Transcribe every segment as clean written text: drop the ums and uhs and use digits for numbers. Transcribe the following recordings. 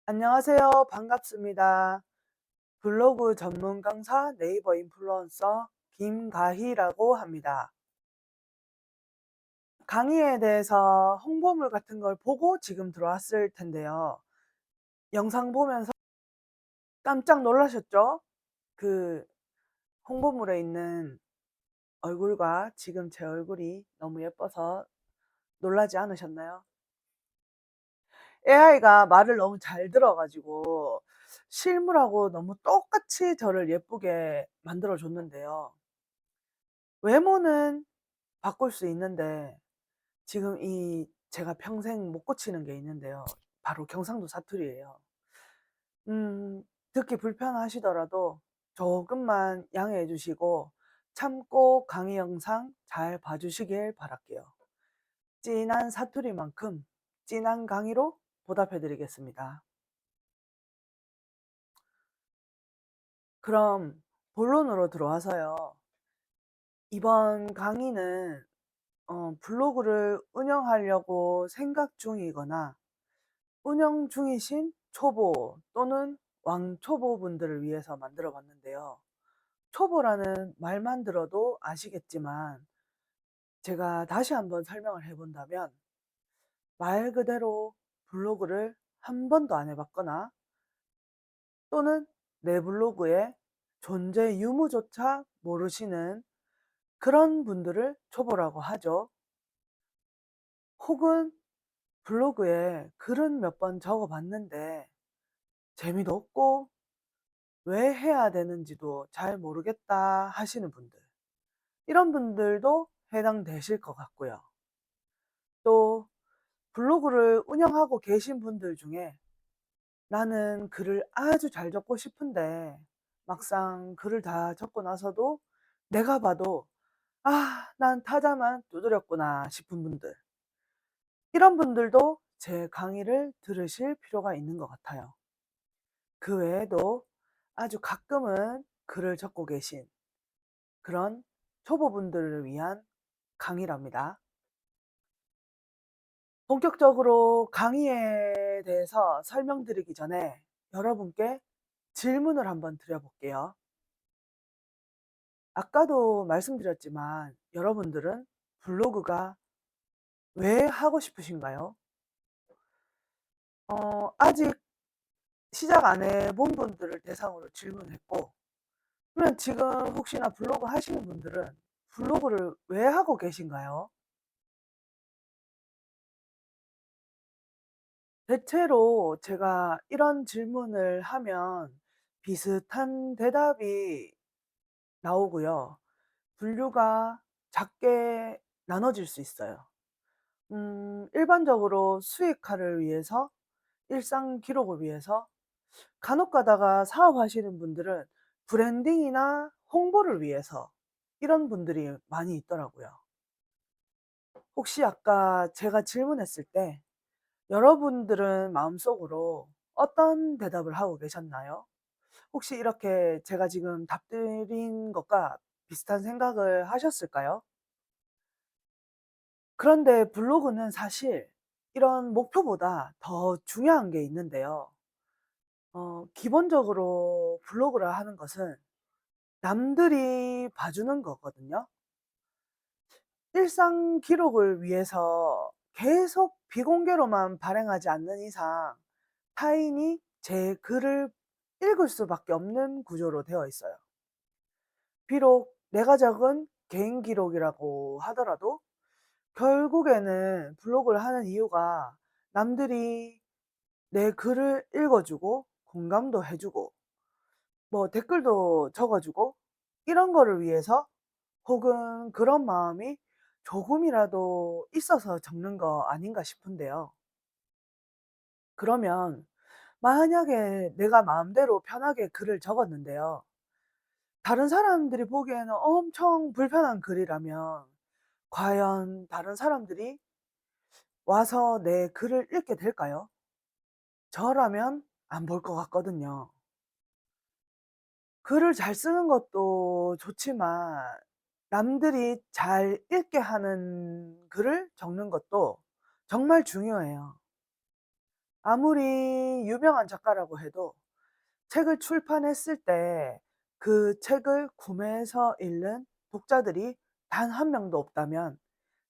안녕하세요. 반갑습니다. 블로그 전문 강사 네이버 인플루언서 김가희라고 합니다. 강의에 대해서 홍보물 같은 걸 보고 지금 들어왔을 텐데요. 영상 보면서 깜짝 놀라셨죠? 그 홍보물에 있는 얼굴과 지금 제 얼굴이 너무 예뻐서 놀라지 않으셨나요? AI가 말을 너무 잘 들어가지고 실물하고 너무 똑같이 저를 예쁘게 만들어 줬는데요. 외모는 바꿀 수 있는데 지금 제가 평생 못 고치는 게 있는데요. 바로 경상도 사투리예요. 듣기 불편하시더라도 조금만 양해해 주시고 참고 강의 영상 잘 봐 주시길 바랄게요. 진한 사투리만큼 진한 강의로 보답해 드리겠습니다. 그럼 본론으로 들어와서요. 이번 강의는 블로그를 운영하려고 생각 중이거나 운영 중이신 초보 또는 왕초보분들을 위해서 만들어 봤는데요. 초보라는 말만 들어도 아시겠지만 제가 다시 한번 설명을 해 본다면 말 그대로 블로그를 한 번도 안 해봤거나 또는 내 블로그의 존재 유무조차 모르시는 그런 분들을 초보라고 하죠. 혹은 블로그에 글은 몇 번 적어 봤는데 재미도 없고 왜 해야 되는지도 잘 모르겠다 하시는 분들. 이런 분들도 해당되실 것 같고요. 또 블로그를 운영하고 계신 분들 중에 나는 글을 아주 잘 적고 싶은데 막상 글을 다 적고 나서도 내가 봐도 난 타자만 두드렸구나 싶은 분들. 이런 분들도 제 강의를 들으실 필요가 있는 것 같아요. 그 외에도 아주 가끔은 글을 적고 계신 그런 초보분들을 위한 강의랍니다. 본격적으로 강의에 대해서 설명드리기 전에 여러분께 질문을 한번 드려볼게요. 아까도 말씀드렸지만 여러분들은 블로그가 왜 하고 싶으신가요? 아직 시작 안 해본 분들을 대상으로 질문했고, 그러면 지금 혹시나 블로그 하시는 분들은 블로그를 왜 하고 계신가요? 대체로 제가 이런 질문을 하면 비슷한 대답이 나오고요. 분류가 작게 나눠질 수 있어요. 일반적으로 수익화를 위해서, 일상 기록을 위해서, 간혹 가다가 사업하시는 분들은 브랜딩이나 홍보를 위해서 이런 분들이 많이 있더라고요. 혹시 아까 제가 질문했을 때 여러분들은 마음속으로 어떤 대답을 하고 계셨나요? 혹시 이렇게 제가 지금 답 드린 것과 비슷한 생각을 하셨을까요? 그런데 블로그는 사실 이런 목표보다 더 중요한 게 있는데요. 기본적으로 블로그를 하는 것은 남들이 봐주는 거거든요. 일상 기록을 위해서 계속 비공개로만 발행하지 않는 이상 타인이 제 글을 읽을 수밖에 없는 구조로 되어 있어요. 비록 내가 적은 개인 기록이라고 하더라도 결국에는 블로그를 하는 이유가 남들이 내 글을 읽어주고 공감도 해주고 뭐 댓글도 적어주고 이런 거를 위해서 혹은 그런 마음이 조금이라도 있어서 적는 거 아닌가 싶은데요. 그러면 만약에 내가 마음대로 편하게 글을 적었는데요. 다른 사람들이 보기에는 엄청 불편한 글이라면 과연 다른 사람들이 와서 내 글을 읽게 될까요? 저라면 안 볼 것 같거든요. 글을 잘 쓰는 것도 좋지만 남들이 잘 읽게 하는 글을 적는 것도 정말 중요해요. 아무리 유명한 작가라고 해도 책을 출판했을 때 그 책을 구매해서 읽는 독자들이 단 한 명도 없다면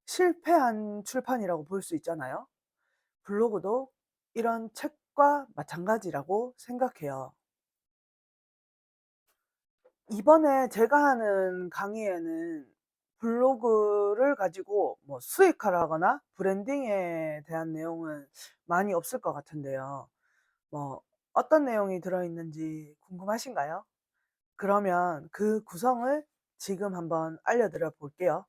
실패한 출판이라고 볼 수 있잖아요. 블로그도 이런 책과 마찬가지라고 생각해요. 이번에 제가 하는 강의에는 블로그를 가지고 뭐 수익화라거나 브랜딩에 대한 내용은 많이 없을 것 같은데요. 뭐 어떤 내용이 들어있는지 궁금하신가요? 그러면 그 구성을 지금 한번 알려드려 볼게요.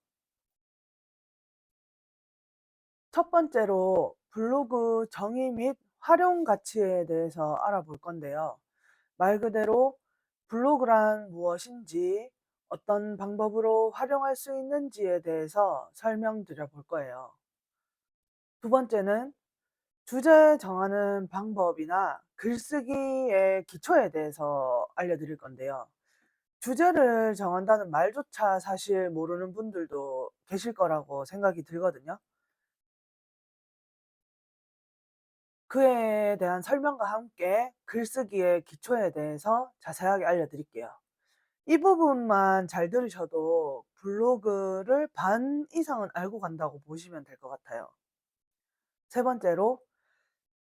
첫 번째로 블로그 정의 및 활용 가치에 대해서 알아볼 건데요. 말 그대로 블로그란 무엇인지, 어떤 방법으로 활용할 수 있는지에 대해서 설명드려 볼 거예요. 두 번째는 주제 정하는 방법이나 글쓰기의 기초에 대해서 알려드릴 건데요. 주제를 정한다는 말조차 사실 모르는 분들도 계실 거라고 생각이 들거든요. 그에 대한 설명과 함께 글쓰기의 기초에 대해서 자세하게 알려드릴게요. 이 부분만 잘 들으셔도 블로그를 반 이상은 알고 간다고 보시면 될 것 같아요. 세 번째로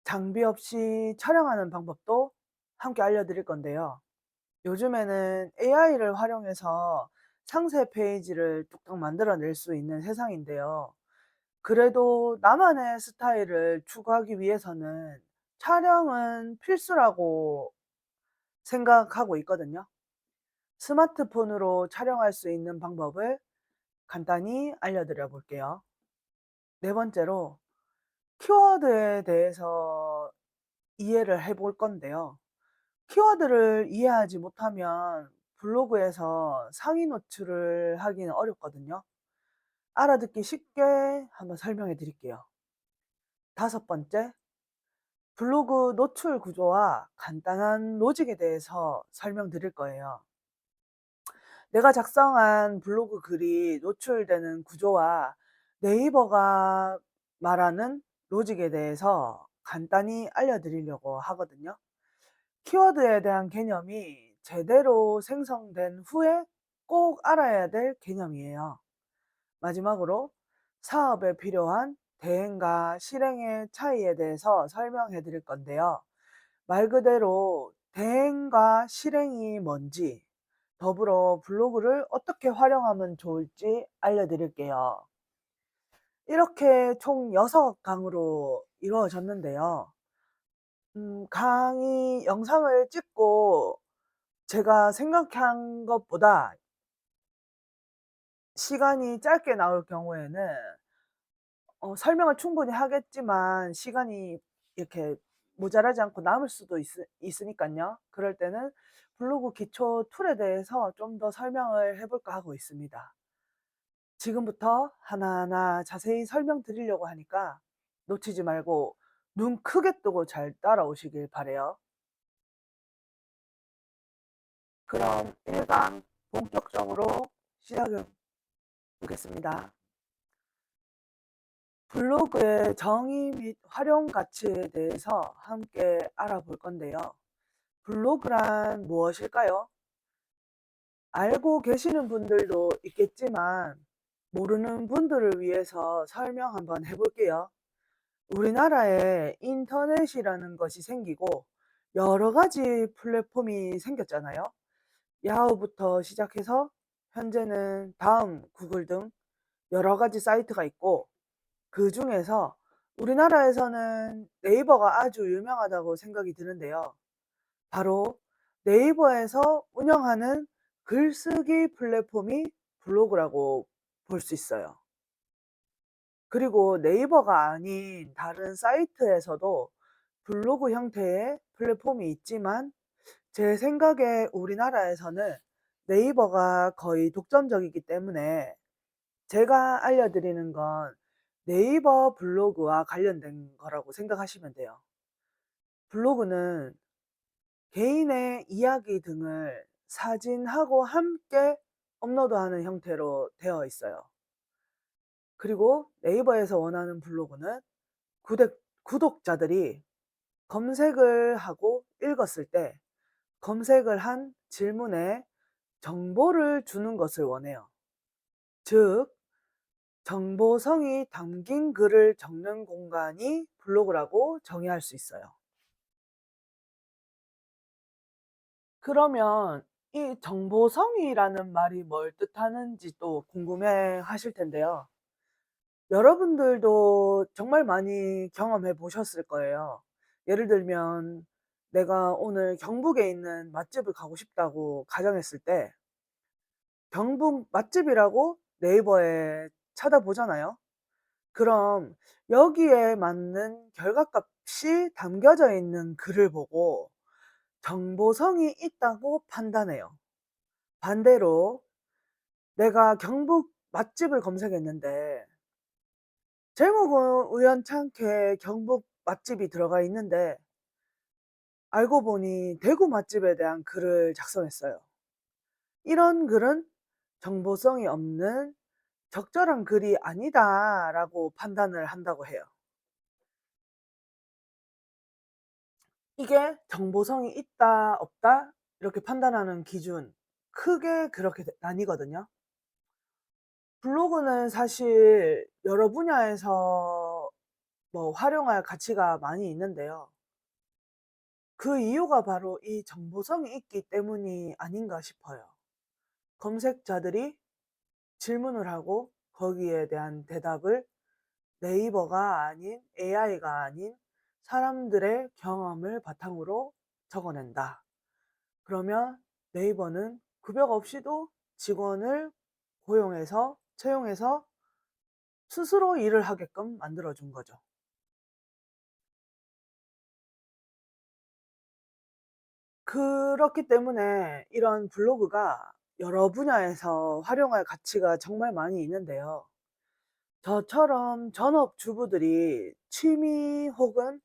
장비 없이 촬영하는 방법도 함께 알려드릴 건데요. 요즘에는 AI를 활용해서 상세 페이지를 뚝딱 만들어낼 수 있는 세상인데요. 그래도 나만의 스타일을 추구하기 위해서는 촬영은 필수라고 생각하고 있거든요. 스마트폰으로 촬영할 수 있는 방법을 간단히 알려드려 볼게요. 네 번째로 키워드에 대해서 이해를 해볼 건데요. 키워드를 이해하지 못하면 블로그에서 상위 노출을 하기는 어렵거든요. 알아듣기 쉽게 한번 설명해 드릴게요. 다섯 번째, 블로그 노출 구조와 간단한 로직에 대해서 설명드릴 거예요. 내가 작성한 블로그 글이 노출되는 구조와 네이버가 말하는 로직에 대해서 간단히 알려드리려고 하거든요. 키워드에 대한 개념이 제대로 생성된 후에 꼭 알아야 될 개념이에요. 마지막으로 사업에 필요한 대행과 실행의 차이에 대해서 설명해 드릴 건데요. 말 그대로 대행과 실행이 뭔지, 더불어 블로그를 어떻게 활용하면 좋을지 알려드릴게요. 이렇게 총 6강으로 이루어졌는데요. 강의 영상을 찍고 제가 생각한 것보다 시간이 짧게 나올 경우에는 설명을 충분히 하겠지만 시간이 이렇게 모자라지 않고 남을 수도 있으니깐요. 그럴 때는 블로그 기초 툴에 대해서 좀 더 설명을 해 볼까 하고 있습니다. 지금부터 하나하나 자세히 설명드리려고 하니까 놓치지 말고 눈 크게 뜨고 잘 따라오시길 바라요. 그럼 1강 본격적으로 시작해 보겠습니다. 블로그의 정의 및 활용 가치에 대해서 함께 알아볼 건데요. 블로그란 무엇일까요? 알고 계시는 분들도 있겠지만 모르는 분들을 위해서 설명 한번 해볼게요. 우리나라에 인터넷이라는 것이 생기고 여러 가지 플랫폼이 생겼잖아요. 야후부터 시작해서 현재는 다음, 구글 등 여러 가지 사이트가 있고 그 중에서 우리나라에서는 네이버가 아주 유명하다고 생각이 드는데요. 바로 네이버에서 운영하는 글쓰기 플랫폼이 블로그라고 볼 수 있어요. 그리고 네이버가 아닌 다른 사이트에서도 블로그 형태의 플랫폼이 있지만 제 생각에 우리나라에서는 네이버가 거의 독점적이기 때문에 제가 알려드리는 건 네이버 블로그와 관련된 거라고 생각하시면 돼요. 블로그는 개인의 이야기 등을 사진하고 함께 업로드하는 형태로 되어 있어요. 그리고 네이버에서 원하는 블로그는 구독자들이 검색을 하고 읽었을 때 검색을 한 질문에 정보를 주는 것을 원해요. 즉, 정보성이 담긴 글을 적는 공간이 블로그라고 정의할 수 있어요. 그러면 이 정보성이라는 말이 뭘 뜻하는지 또 궁금해 하실 텐데요. 여러분들도 정말 많이 경험해 보셨을 거예요. 예를 들면 내가 오늘 경북에 있는 맛집을 가고 싶다고 가정했을 때 경북 맛집이라고 네이버에 찾아보잖아요. 그럼 여기에 맞는 결과값이 담겨져 있는 글을 보고 정보성이 있다고 판단해요. 반대로 내가 경북 맛집을 검색했는데 제목은 우연찮게 경북 맛집이 들어가 있는데 알고 보니 대구 맛집에 대한 글을 작성했어요. 이런 글은 정보성이 없는 적절한 글이 아니다라고 판단을 한다고 해요. 이게 정보성이 있다, 없다 이렇게 판단하는 기준 크게 그렇게 나뉘거든요. 블로그는 사실 여러 분야에서 뭐 활용할 가치가 많이 있는데요. 그 이유가 바로 이 정보성이 있기 때문이 아닌가 싶어요. 검색자들이 질문을 하고 거기에 대한 대답을 네이버가 아닌 AI가 아닌 사람들의 경험을 바탕으로 적어낸다. 그러면 네이버는 구역 없이도 직원을 고용해서 채용해서 스스로 일을 하게끔 만들어준 거죠. 그렇기 때문에 이런 블로그가 여러 분야에서 활용할 가치가 정말 많이 있는데요. 저처럼 전업주부들이 취미 혹은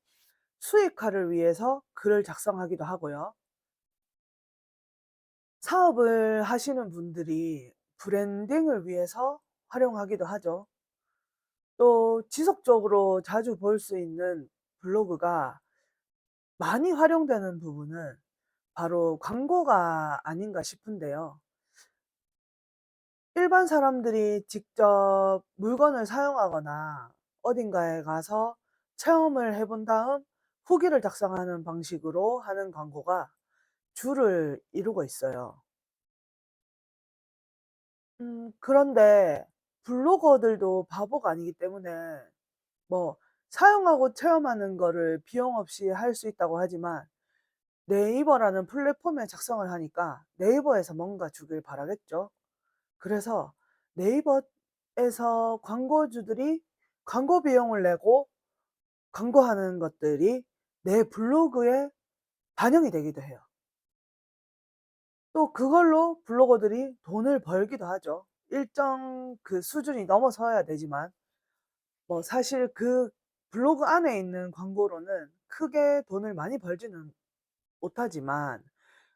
수익화를 위해서 글을 작성하기도 하고요. 사업을 하시는 분들이 브랜딩을 위해서 활용하기도 하죠. 또 지속적으로 자주 볼 수 있는 블로그가 많이 활용되는 부분은 바로 광고가 아닌가 싶은데요. 일반 사람들이 직접 물건을 사용하거나 어딘가에 가서 체험을 해본 다음 후기를 작성하는 방식으로 하는 광고가 주를 이루고 있어요. 그런데 블로거들도 바보가 아니기 때문에 뭐 사용하고 체험하는 거를 비용 없이 할 수 있다고 하지만 네이버라는 플랫폼에 작성을 하니까 네이버에서 뭔가 주길 바라겠죠. 그래서 네이버에서 광고주들이 광고 비용을 내고 광고하는 것들이 내 블로그에 반영이 되기도 해요. 또 그걸로 블로거들이 돈을 벌기도 하죠. 일정 그 수준이 넘어서야 되지만 뭐 사실 그 블로그 안에 있는 광고로는 크게 돈을 많이 벌지는 못하지만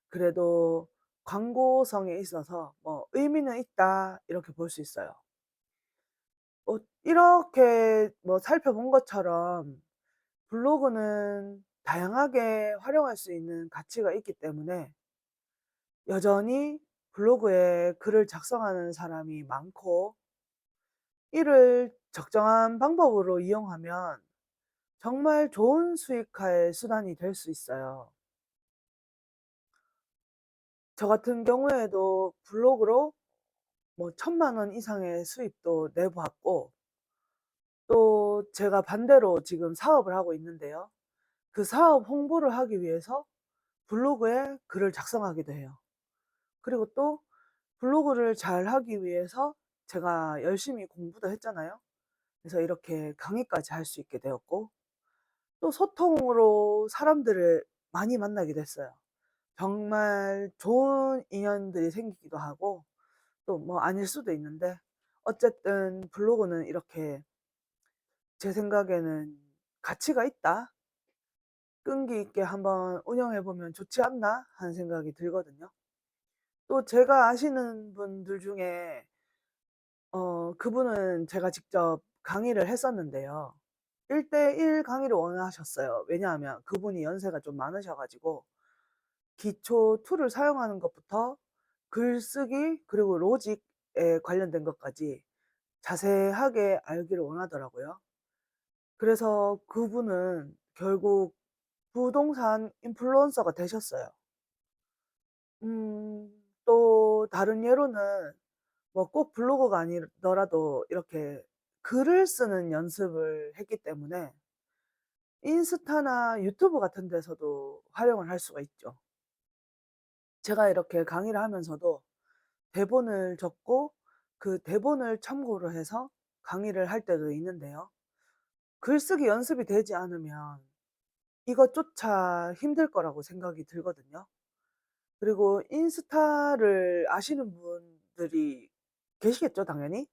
그래도 광고성에 있어서 뭐 '의미는 있다.' 이렇게 볼 수 있어요. 이렇게 뭐 살펴본 것처럼 블로그는 다양하게 활용할 수 있는 가치가 있기 때문에 여전히 블로그에 글을 작성하는 사람이 많고 이를 적정한 방법으로 이용하면 정말 좋은 수익화의 수단이 될 수 있어요. 저 같은 경우에도 블로그로 뭐 1,000,000원 이상의 수입도 내 봤고 또 제가 반대로 지금 사업을 하고 있는데요. 그 사업 홍보를 하기 위해서 블로그에 글을 작성하기도 해요. 그리고 또 블로그를 잘하기 위해서 제가 열심히 공부도 했잖아요. 그래서 이렇게 강의까지 할 수 있게 되었고 또 소통으로 사람들을 많이 만나게 됐어요. 정말 좋은 인연들이 생기기도 하고 또 뭐 아닐 수도 있는데 어쨌든 블로그는 이렇게 제 생각에는 '가치가 있다. 끈기 있게 한번 운영해 보면 좋지 않나?' 하는 생각이 들거든요. 또 제가 아시는 분들 중에 그분은 제가 직접 강의를 했었는데요. 1대1 강의를 원하셨어요. 왜냐하면 그분이 연세가 좀 많으셔 가지고 기초 툴을 사용하는 것부터 글쓰기 그리고 로직에 관련된 것까지 자세하게 알기를 원하더라고요. 그래서 그분은 결국 부동산 인플루언서가 되셨어요. 또 다른 예로는 뭐 꼭 블로그가 아니더라도 이렇게 글을 쓰는 연습을 했기 때문에 인스타나 유튜브 같은 데서도 활용을 할 수가 있죠. 제가 이렇게 강의를 하면서도 대본을 적고 그 대본을 참고로 해서 강의를 할 때도 있는데요. 글쓰기 연습이 되지 않으면 이것조차 힘들 거라고 생각이 들거든요. 그리고 인스타를 아시는 분들이 계시겠죠, 당연히.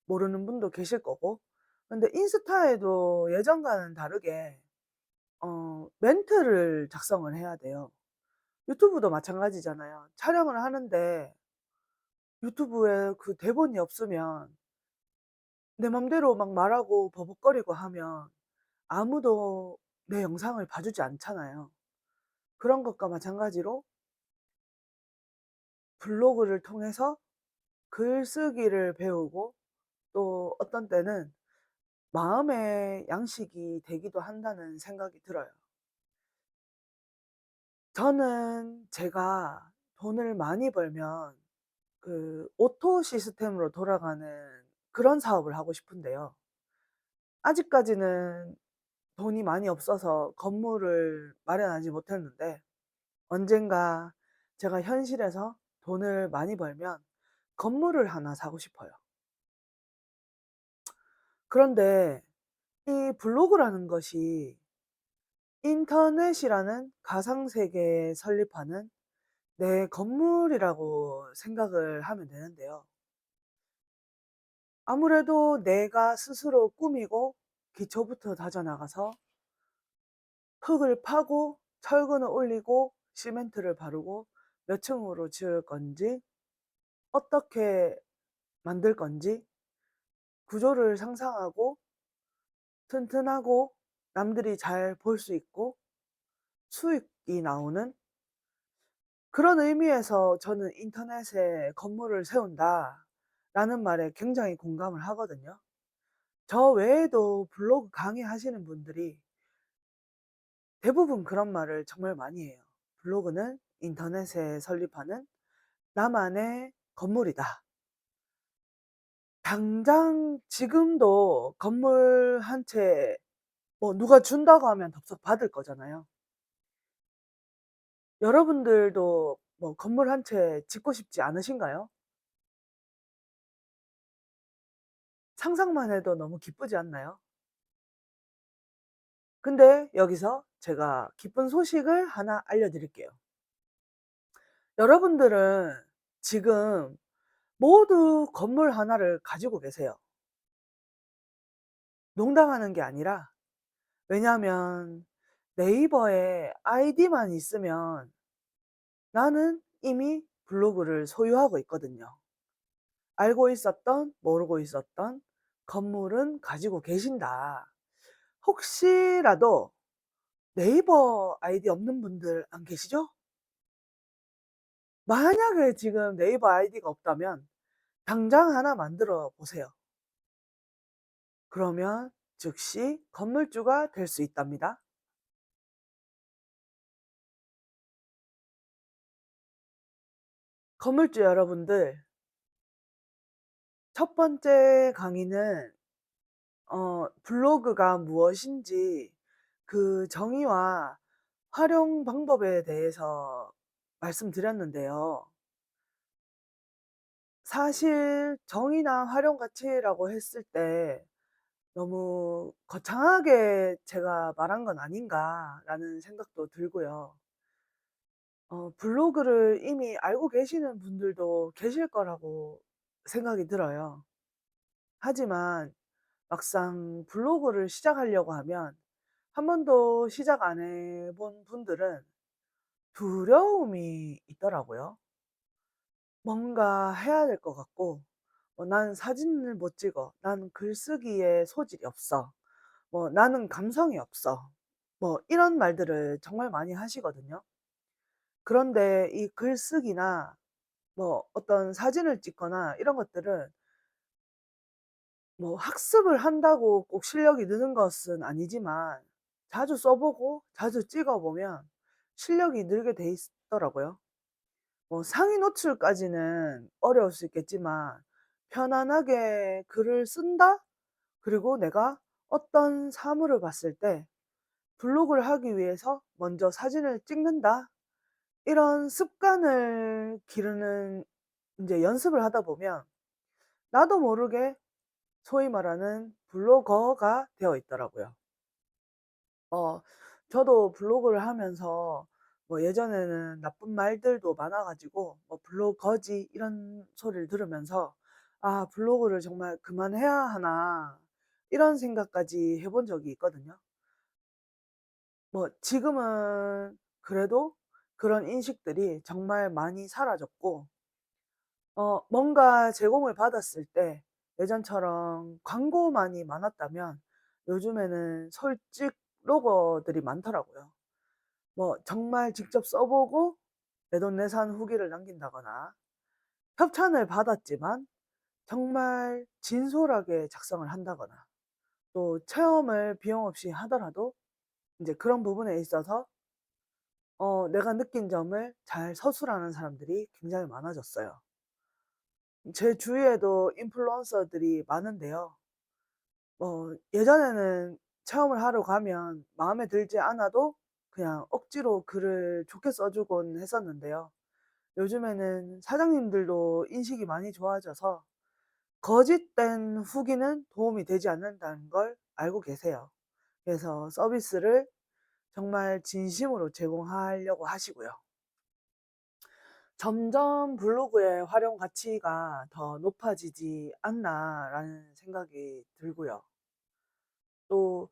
모르는 분도 계실 거고. 근데 인스타에도 예전과는 다르게 멘트를 작성을 해야 돼요. 유튜브도 마찬가지잖아요. 촬영을 하는데 유튜브에 그 대본이 없으면 내 맘대로 막 말하고 버벅거리고 하면 아무도 내 영상을 봐주지 않잖아요. 그런 것과 마찬가지로 블로그를 통해서 글쓰기를 배우고 또 어떤 때는 마음의 양식이 되기도 한다는 생각이 들어요. 저는 제가 돈을 많이 벌면 그 오토 시스템으로 돌아가는 그런 사업을 하고 싶은데요. 아직까지는 돈이 많이 없어서 건물을 마련하지 못했는데 언젠가 제가 현실에서 돈을 많이 벌면 건물을 하나 사고 싶어요. 그런데 이 블로그라는 것이 인터넷이라는 가상세계에 설립하는 내 건물이라고 생각을 하면 되는데요. 아무래도 내가 스스로 꾸미고 기초부터 다져나가서 흙을 파고 철근을 올리고 시멘트를 바르고 몇 층으로 지을 건지 어떻게 만들 건지 구조를 상상하고 튼튼하고 남들이 잘 볼 수 있고 수익이 나오는 그런 의미에서 저는 '인터넷에 건물을 세운다.'라는 말에 굉장히 공감을 하거든요. 저 외에도 블로그 강의하시는 분들이 대부분 그런 말을 정말 많이 해요. "블로그는 인터넷에 설립하는 나만의 건물이다." 당장 지금도 건물 한 채 뭐 누가 준다고 하면 덥석 받을 거잖아요. 여러분들도 뭐 건물 한 채 짓고 싶지 않으신가요? 상상만 해도 너무 기쁘지 않나요? 근데 여기서 제가 기쁜 소식을 하나 알려드릴게요. 여러분들은 지금 모두 건물 하나를 가지고 계세요. 농담하는 게 아니라 왜냐하면 네이버에 아이디만 있으면 나는 이미 블로그를 소유하고 있거든요. 알고 있었던 모르고 있었던 건물은 가지고 계신다. 혹시라도 네이버 아이디 없는 분들 안 계시죠? 만약에 지금 네이버 아이디가 없다면 당장 하나 만들어 보세요. 그러면 즉시 건물주가 될 수 있답니다. 건물주 여러분들, 첫 번째 강의는 블로그가 무엇인지 그 정의와 활용 방법에 대해서 말씀드렸는데요. 사실 정의나 활용 가치라고 했을 때 너무 거창하게 제가 말한 건 아닌가라는 생각도 들고요. 블로그를 이미 알고 계시는 분들도 계실 거라고 생각이 들어요. 하지만 막상 블로그를 시작하려고 하면 한 번도 시작 안 해본 분들은 두려움이 있더라고요. 뭔가 해야 될 것 같고, '난 사진을 못 찍어. 난 글쓰기에 소질이 없어.' 뭐 "나는 감성이 없어." 뭐 이런 말들을 정말 많이 하시거든요. 그런데 이 글쓰기나 뭐 어떤 사진을 찍거나 이런 것들은 뭐 학습을 한다고 꼭 실력이 느는 것은 아니지만 자주 써 보고 자주 찍어 보면 실력이 늘게 돼 있더라고요. 뭐 상위 노출까지는 어려울 수 있겠지만 편안하게 글을 쓴다? 그리고 내가 어떤 사물을 봤을 때 블로그를 하기 위해서 먼저 사진을 찍는다. 이런 습관을 기르는 인제 연습을 하다 보면 나도 모르게 소위 말하는 블로거가 되어 있더라고요. 어 저도 블로그를 하면서 뭐 예전에는 나쁜 말들도 많아 가지고 뭐 "블로거지." 이런 소리를 들으면서 '아 블로그를 정말 그만해야 하나.' 이런 생각까지 해본 적이 있거든요. 뭐 지금은 그래도 그런 인식들이 정말 많이 사라졌고 뭔가 제공을 받았을 때 예전처럼 광고만이 많았다면 요즘에는 솔직 로거들이 많더라고요. 뭐 정말 직접 써 보고 내돈내산 후기를 남긴다거나 협찬을 받았지만 정말 진솔하게 작성을 한다거나 또 체험을 비용 없이 하더라도 인제 그런 부분에 있어서 내가 느낀 점을 잘 서술하는 사람들이 굉장히 많아졌어요. 제 주위에도 인플루언서들이 많은데요. 예전에는 체험을 하러 가면 마음에 들지 않아도 그냥 억지로 글을 좋게 써 주곤 했었는데요. 요즘에는 사장님들도 인식이 많이 좋아져서 거짓된 후기는 도움이 되지 않는다는 걸 알고 계세요. 그래서 서비스를 정말 진심으로 제공하려고 하시고요. 점점 블로그의 활용 가치가 더 높아지지 않나라는 생각이 들고요. 또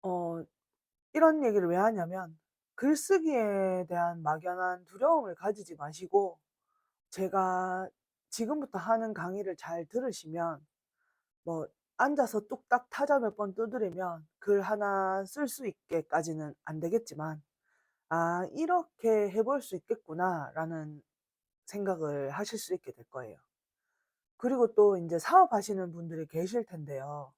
어 이런 얘기를 왜 하냐면 글쓰기에 대한 막연한 두려움을 가지지 마시고 제가 지금부터 하는 강의를 잘 들으시면 뭐 앉아서 뚝딱 타자 몇 번 두드리면 글 하나 쓸 수 있게까지는 안 되겠지만 '아 이렇게 해볼 수 있겠구나.'라는 생각을 하실 수 있게 될 거예요. 그리고 또 인제 사업하시는 분들이 계실 텐데요.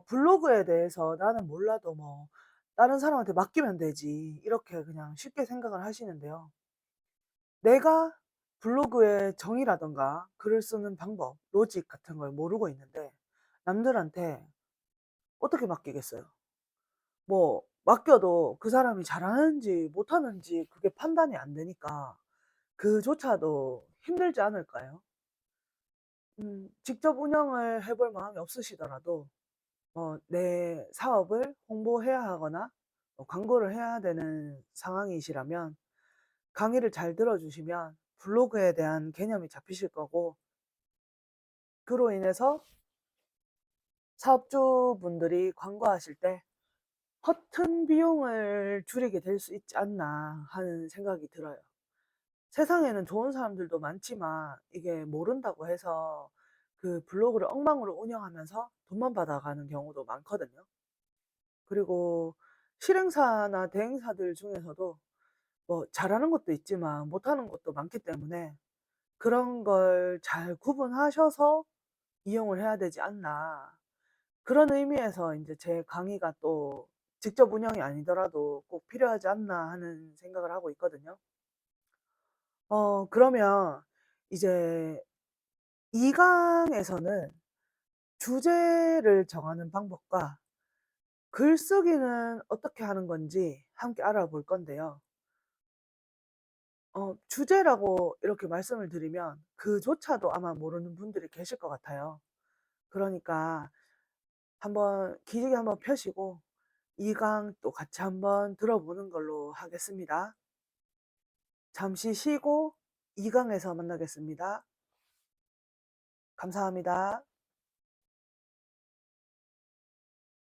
블로그에 대해서 '나는 몰라도 뭐 다른 사람한테 맡기면 되지.' 이렇게 그냥 쉽게 생각을 하시는데요. 내가 블로그의 정의라든가 글을 쓰는 방법, 로직 같은 걸 모르고 있는데 남들한테 어떻게 맡기겠어요? 뭐 맡겨도 그 사람이 잘하는지 못하는지 그게 판단이 안 되니까 그조차도 힘들지 않을까요? 직접 운영을 해볼 마음이 없으시더라도 내 사업을 홍보해야 하거나 광고를 해야 되는 상황이시라면 강의를 잘 들어 주시면 블로그에 대한 개념이 잡히실 거고 그로 인해서 사업주분들이 광고하실 때 '허튼 비용을 줄이게 될 수 있지 않나.' 하는 생각이 들어요. 세상에는 좋은 사람들도 많지만 이게 모른다고 해서 그 블로그를 엉망으로 운영하면서 돈만 받아가는 경우도 많거든요. 그리고 실행사나 대행사들 중에서도 뭐 잘하는 것도 있지만 못하는 것도 많기 때문에 그런 걸 잘 구분하셔서 이용을 해야 되지 않나. 그런 의미에서 인제 제 강의가 또 직접 운영이 아니더라도 꼭 필요하지 않나 하는 생각을 하고 있거든요. 그러면 이제 2 강에서는 주제를 정하는 방법과 글쓰기는 어떻게 하는 건지 함께 알아볼 건데요. 주제라고 이렇게 말씀을 드리면 그조차도 아마 모르는 분들이 계실 것 같아요. 그러니까 한번 기지개 한번 펴시고 2강 또 같이 한번 들어보는 걸로 하겠습니다. 잠시 쉬고 2 강에서 만나겠습니다. 감사합니다.